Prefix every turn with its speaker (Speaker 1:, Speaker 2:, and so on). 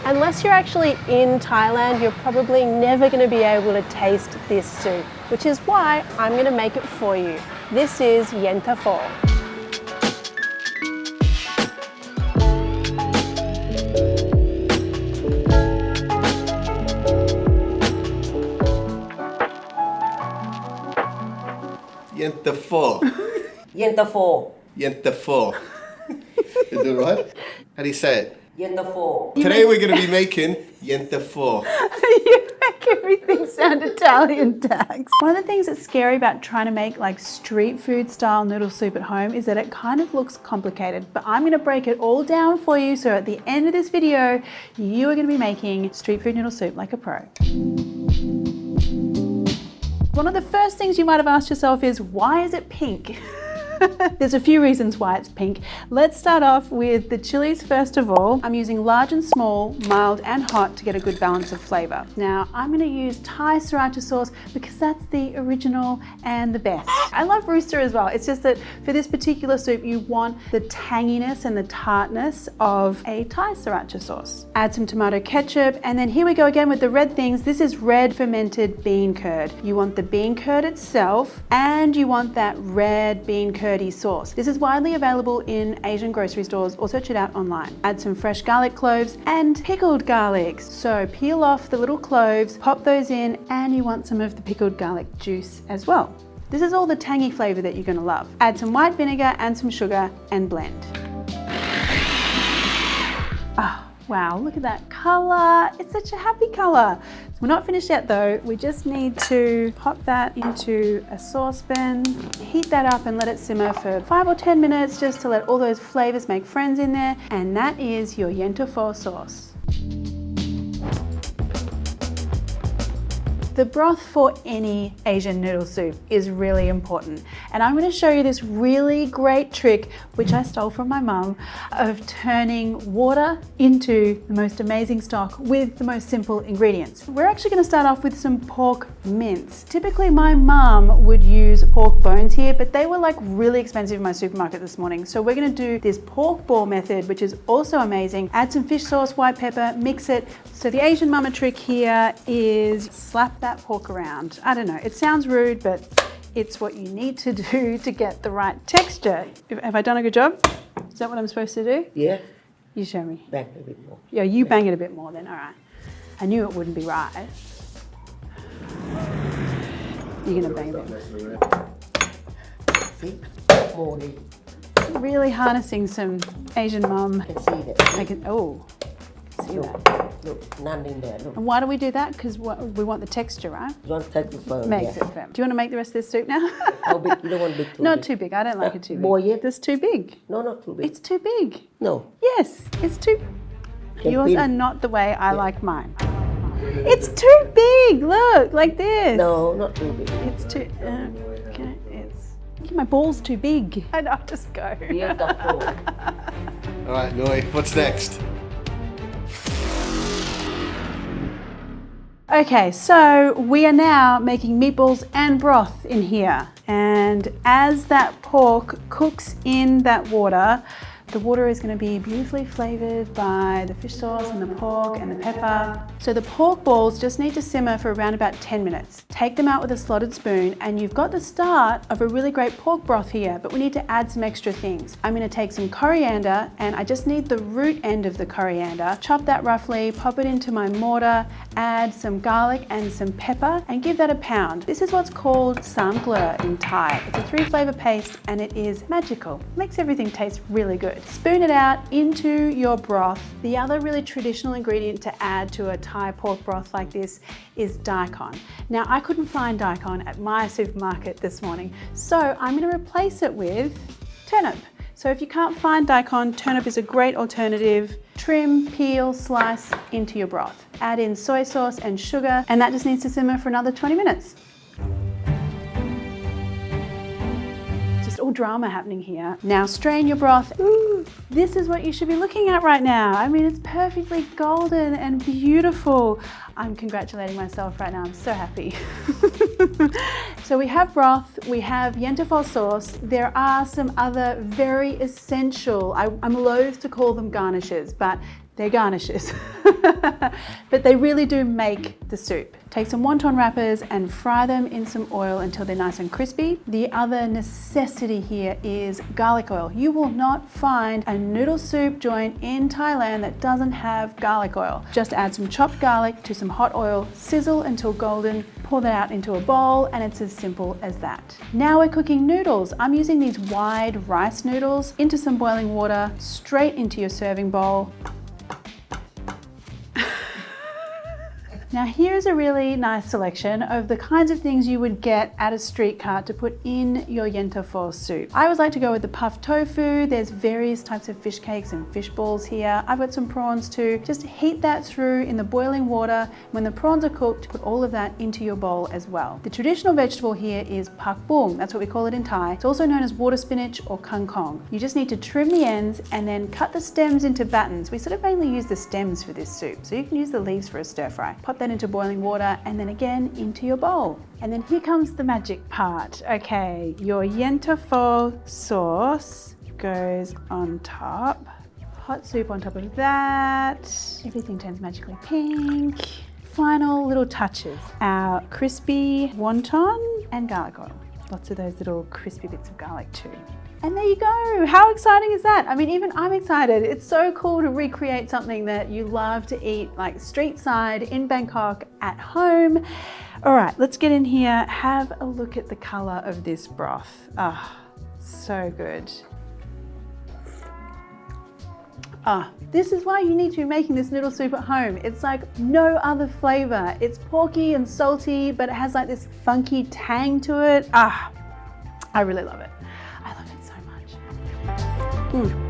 Speaker 1: Unless you're actually in Thailand, you're probably never going to be able to taste this soup, which is why I'm going to make it for you. This is Yenta Pho.
Speaker 2: Yenta Pho.
Speaker 3: Yenta Pho.
Speaker 2: Yenta Pho. Is it right? How do you say it?
Speaker 3: Yenta Pho.
Speaker 2: Today we're going to be making Yenta Pho.
Speaker 1: You make everything sound Italian, Dax. One of the things that's scary about trying to make like street food style noodle soup at home is that it kind of looks complicated, but I'm going to break it all down for you so at the end of this video you are going to be making street food noodle soup like a pro. One of the first things you might have asked yourself is, why is it pink? There's a few reasons why it's pink. Let's start off with the chilies first of all. I'm using large and small, mild and hot to get a good balance of flavor. Now I'm going to use Thai sriracha sauce because that's the original and the best. I love Rooster as well. It's just that for this particular soup you want the tanginess and the tartness of a Thai sriracha sauce. Add some tomato ketchup, and then here we go again with the red things. This is red fermented bean curd. You want the bean curd itself and you want that red bean curd sauce. This is widely available in Asian grocery stores, or search it out online. Add some fresh garlic cloves and pickled garlics. So peel off the little cloves, pop those in, and you want some of the pickled garlic juice as well. This is all the tangy flavor that you're going to love. Add some white vinegar and some sugar and blend. Ah. Wow, look at that color. It's such a happy color. We're not finished yet though. We just need to pop that into a saucepan, heat that up and let it simmer for 5 or 10 minutes just to let all those flavors make friends in there. And that is your Yenta Pho sauce. The broth for any Asian noodle soup is really important, and I'm going to show you this really great trick which I stole from my mum of turning water into the most amazing stock with the most simple ingredients. We're actually going to start off with some pork mince. Typically my mum would use pork bones here, but they were like really expensive in my supermarket this morning, so we're going to do this pork ball method, which is also amazing. Add some fish sauce, white pepper, mix it. So the Asian mama trick here is slap that pork around. I don't know, it sounds rude, but it's what you need to do to get the right texture. Have I done a good job? Is that what I'm supposed to do?
Speaker 3: Yeah.
Speaker 1: You show me.
Speaker 3: Bang a bit more.
Speaker 1: Yeah, you bang it a bit more then, all right. I knew it wouldn't be right. You're gonna bang it.
Speaker 3: See? More.
Speaker 1: Really harnessing some Asian mum.
Speaker 3: I can see that.
Speaker 1: I can, oh, see
Speaker 3: Look,
Speaker 1: that.
Speaker 3: look, none in there. Look.
Speaker 1: And why do we do that? Because we want the texture, right?
Speaker 3: You want to take the firm.
Speaker 1: Makes it firm. Do you want to make the rest of this soup now?
Speaker 3: How big? You don't want big too
Speaker 1: Not
Speaker 3: big.
Speaker 1: too big. I don't like it too big.
Speaker 3: More yet?
Speaker 1: That's too big.
Speaker 3: No, not too big.
Speaker 1: It's too big.
Speaker 3: No.
Speaker 1: Yes, it's too.
Speaker 3: Can
Speaker 1: Yours
Speaker 3: peel.
Speaker 1: are not the way I like mine. It's too big. Look, like this.
Speaker 3: No, not too big.
Speaker 1: It's too. Okay, it's. I think my ball's too big. I'll just go.
Speaker 3: Yenta Pho.
Speaker 2: All right, Noi, what's next?
Speaker 1: Okay, so we are now making meatballs and broth in here. And as that pork cooks in that water, the water is going to be beautifully flavored by the fish sauce and the pork and the pepper. So the pork balls just need to simmer for around about 10 minutes. Take them out with a slotted spoon and you've got the start of a really great pork broth here, but we need to add some extra things. I'm going to take some coriander, and I just need the root end of the coriander. Chop that roughly, pop it into my mortar, add some garlic and some pepper and give that a pound. This is what's called samglur in Thai. It's a 3-flavor paste and it is magical. Makes everything taste really good. Spoon it out into your broth. The other really traditional ingredient to add to a Thai pork broth like this is daikon. Now I couldn't find daikon at my supermarket this morning, so I'm going to replace it with turnip. So if you can't find daikon, turnip is a great alternative. Trim, peel, slice into your broth. Add in soy sauce and sugar, and that just needs to simmer for another 20 minutes. Just all drama happening here. Now strain your broth. Ooh, this is what you should be looking at right now. I mean, it's perfectly golden and beautiful. I'm congratulating myself right now. I'm so happy. So we have broth, we have Yenta Pho sauce. There are some other very essential, I'm loath to call them garnishes, but They're garnishes. But they really do make the soup. Take some wonton wrappers and fry them in some oil until they're nice and crispy. The other necessity here is garlic oil. You will not find a noodle soup joint in Thailand that doesn't have garlic oil. Just add some chopped garlic to some hot oil, sizzle until golden, pour that out into a bowl, and it's as simple as that. Now we're cooking noodles. I'm using these wide rice noodles into some boiling water, straight into your serving bowl. Now here's a really nice selection of the kinds of things you would get at a street cart to put in your yenta pho soup. I always like to go with the puffed tofu. There's various types of fish cakes and fish balls here. I've got some prawns too. Just heat that through in the boiling water. When the prawns are cooked, put all of that into your bowl as well. The traditional vegetable here is pak bung. That's what we call it in Thai. It's also known as water spinach or kangkong. You just need to trim the ends and then cut the stems into battens. We sort of mainly use the stems for this soup, so you can use the leaves for a stir fry. Pop that into boiling water and then again into your bowl. And then here comes the magic part. Okay, your yenta pho sauce goes on top. Hot soup on top of that. Everything turns magically pink. Final little touches. Our crispy wonton and garlic oil. Lots of those little crispy bits of garlic too. And there you go. How exciting is that? I mean, even I'm excited. It's so cool to recreate something that you love to eat, like street side in Bangkok at home. All right, let's get in here. Have a look at the color of this broth. Ah, so good. This is why you need to be making this noodle soup at home. It's like no other flavor. It's porky and salty, but it has like this funky tang to it. I really love it. I love it so much.